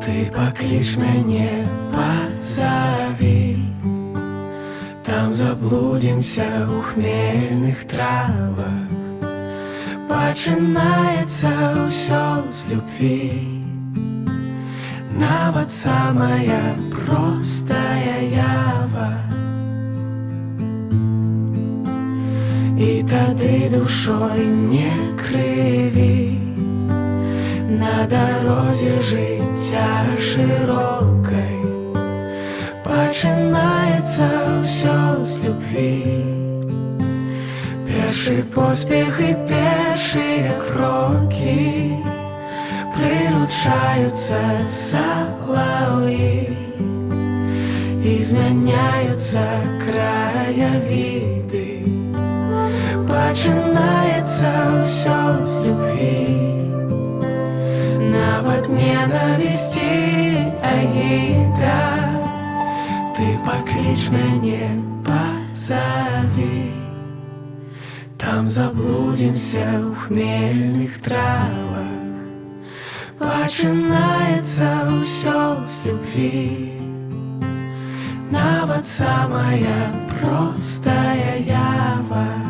Ты пакліч мяне, пазаві, там заблудзімся ў хмельных травах. Пачынаецца ўсё з любві, нават самая простая ява. І тады душой не крыві, на дарозе жыцця шырокай. Пачынаецца ўсё з любві, першы поспех і першыя крокі, прыручаюцца салаўі, і змяняюцца краявіды. Пачынаецца ўсё з любві, нават ненавісці агіда. Ты пакліч мяне, пазаві, там заблудзімся ў хмельных травах. Пачынаецца ўсё з любві, нават самая простая ява.